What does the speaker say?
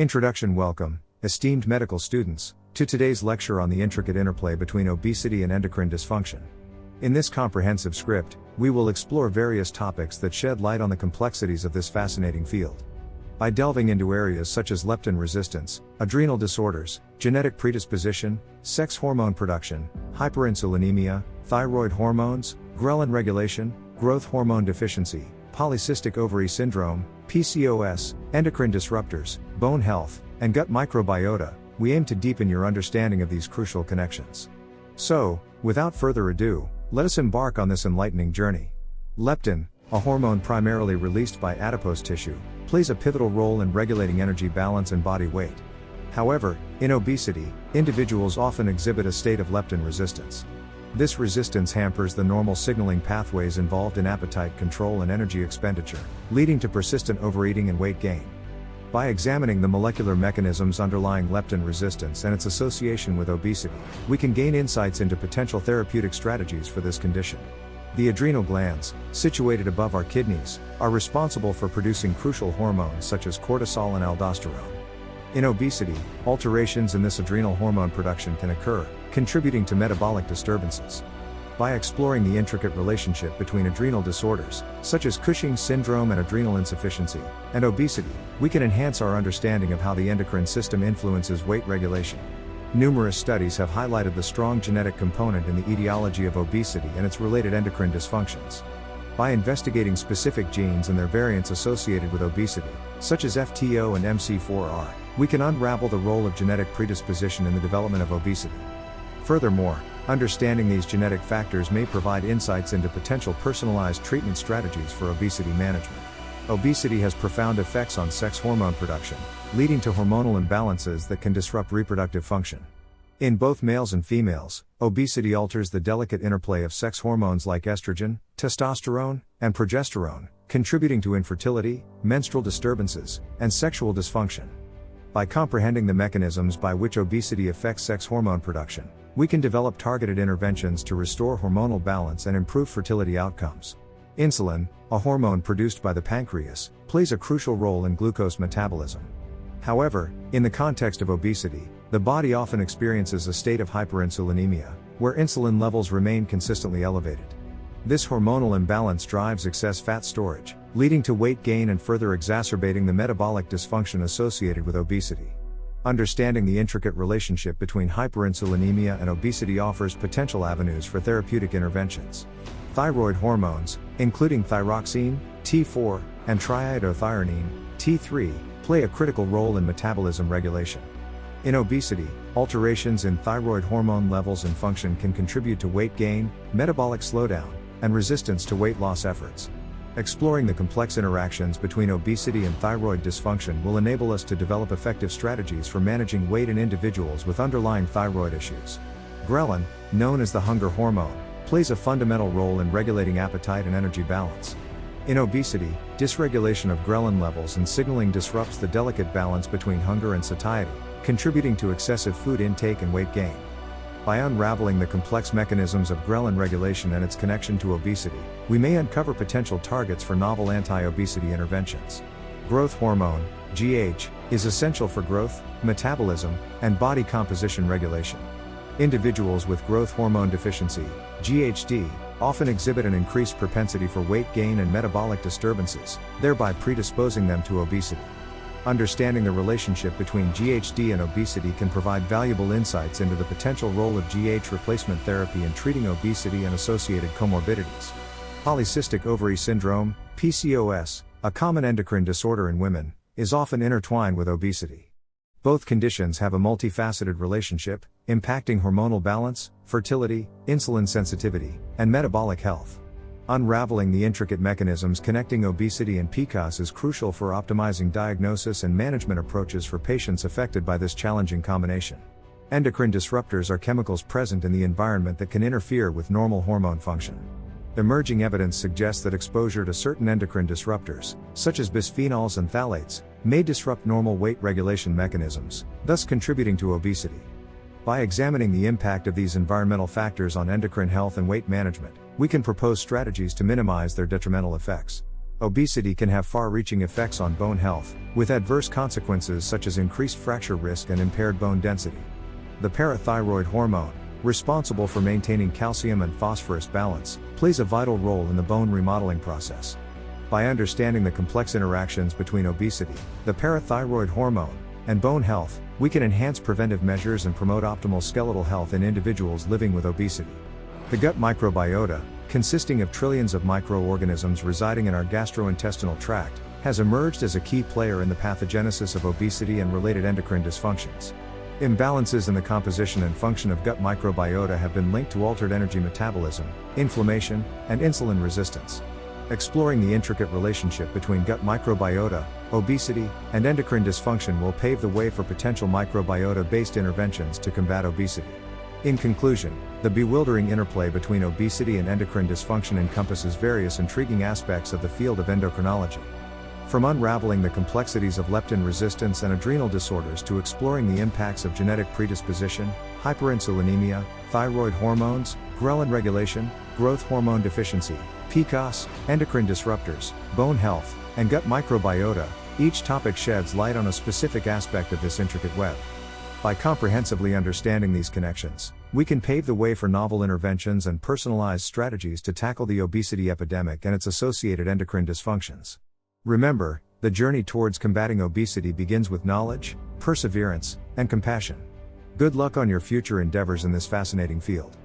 Introduction. Welcome, esteemed medical students, to today's lecture on the intricate interplay between obesity and endocrine dysfunction. In this comprehensive script, we will explore various topics that shed light on the complexities of this fascinating field. By delving into areas such as leptin resistance, adrenal disorders, genetic predisposition, sex hormone production, hyperinsulinemia, thyroid hormones, ghrelin regulation, growth hormone deficiency, polycystic ovary syndrome, PCOS, endocrine disruptors, bone health, and gut microbiota, we aim to deepen your understanding of these crucial connections. So, without further ado, let us embark on this enlightening journey. Leptin, a hormone primarily released by adipose tissue, plays a pivotal role in regulating energy balance and body weight. However, in obesity, individuals often exhibit a state of leptin resistance. This resistance hampers the normal signaling pathways involved in appetite control and energy expenditure, leading to persistent overeating and weight gain. By examining the molecular mechanisms underlying leptin resistance and its association with obesity, we can gain insights into potential therapeutic strategies for this condition. The adrenal glands, situated above our kidneys, are responsible for producing crucial hormones such as cortisol and aldosterone. In obesity, alterations in this adrenal hormone production can occur, contributing to metabolic disturbances. By exploring the intricate relationship between adrenal disorders, such as Cushing's syndrome and adrenal insufficiency, and obesity, we can enhance our understanding of how the endocrine system influences weight regulation. Numerous studies have highlighted the strong genetic component in the etiology of obesity and its related endocrine dysfunctions. By investigating specific genes and their variants associated with obesity, such as FTO and MC4R, we can unravel the role of genetic predisposition in the development of obesity. Furthermore, understanding these genetic factors may provide insights into potential personalized treatment strategies for obesity management. Obesity has profound effects on sex hormone production, leading to hormonal imbalances that can disrupt reproductive function. In both males and females, obesity alters the delicate interplay of sex hormones like estrogen, testosterone, and progesterone, contributing to infertility, menstrual disturbances, and sexual dysfunction. By comprehending the mechanisms by which obesity affects sex hormone production, we can develop targeted interventions to restore hormonal balance and improve fertility outcomes. Insulin, a hormone produced by the pancreas, plays a crucial role in glucose metabolism. However, in the context of obesity, the body often experiences a state of hyperinsulinemia, where insulin levels remain consistently elevated. This hormonal imbalance drives excess fat storage, leading to weight gain and further exacerbating the metabolic dysfunction associated with obesity. Understanding the intricate relationship between hyperinsulinemia and obesity offers potential avenues for therapeutic interventions. Thyroid hormones, including thyroxine, T4, and triiodothyronine, T3, play a critical role in metabolism regulation. In obesity, alterations in thyroid hormone levels and function can contribute to weight gain, metabolic slowdown, and resistance to weight loss efforts. Exploring the complex interactions between obesity and thyroid dysfunction will enable us to develop effective strategies for managing weight in individuals with underlying thyroid issues. Ghrelin, known as the hunger hormone, plays a fundamental role in regulating appetite and energy balance. In obesity, dysregulation of ghrelin levels and signaling disrupts the delicate balance between hunger and satiety, contributing to excessive food intake and weight gain. By unraveling the complex mechanisms of ghrelin regulation and its connection to obesity, we may uncover potential targets for novel anti-obesity interventions. Growth hormone, GH, is essential for growth, metabolism, and body composition regulation. Individuals with growth hormone deficiency, GHD, often exhibit an increased propensity for weight gain and metabolic disturbances, thereby predisposing them to obesity. Understanding the relationship between GHD and obesity can provide valuable insights into the potential role of GH replacement therapy in treating obesity and associated comorbidities. Polycystic ovary syndrome, PCOS, a common endocrine disorder in women, is often intertwined with obesity. Both conditions have a multifaceted relationship, impacting hormonal balance, fertility, insulin sensitivity, and metabolic health. Unraveling the intricate mechanisms connecting obesity and PCOS is crucial for optimizing diagnosis and management approaches for patients affected by this challenging combination. Endocrine disruptors are chemicals present in the environment that can interfere with normal hormone function. Emerging evidence suggests that exposure to certain endocrine disruptors, such as bisphenols and phthalates, may disrupt normal weight regulation mechanisms, thus contributing to obesity. By examining the impact of these environmental factors on endocrine health and weight management, we can propose strategies to minimize their detrimental effects. Obesity can have far-reaching effects on bone health, with adverse consequences such as increased fracture risk and impaired bone density. The parathyroid hormone, responsible for maintaining calcium and phosphorus balance, plays a vital role in the bone remodeling process. By understanding the complex interactions between obesity, the parathyroid hormone, and bone health, we can enhance preventive measures and promote optimal skeletal health in individuals living with obesity. The gut microbiota, consisting of trillions of microorganisms residing in our gastrointestinal tract, has emerged as a key player in the pathogenesis of obesity and related endocrine dysfunctions. Imbalances in the composition and function of gut microbiota have been linked to altered energy metabolism, inflammation, and insulin resistance. Exploring the intricate relationship between gut microbiota, obesity, and endocrine dysfunction will pave the way for potential microbiota-based interventions to combat obesity. In conclusion, the bewildering interplay between obesity and endocrine dysfunction encompasses various intriguing aspects of the field of endocrinology. From unraveling the complexities of leptin resistance and adrenal disorders to exploring the impacts of genetic predisposition, hyperinsulinemia, thyroid hormones, ghrelin regulation, growth hormone deficiency, PCOS, endocrine disruptors, bone health, and gut microbiota, each topic sheds light on a specific aspect of this intricate web. By comprehensively understanding these connections, we can pave the way for novel interventions and personalized strategies to tackle the obesity epidemic and its associated endocrine dysfunctions. Remember, the journey towards combating obesity begins with knowledge, perseverance, and compassion. Good luck on your future endeavors in this fascinating field.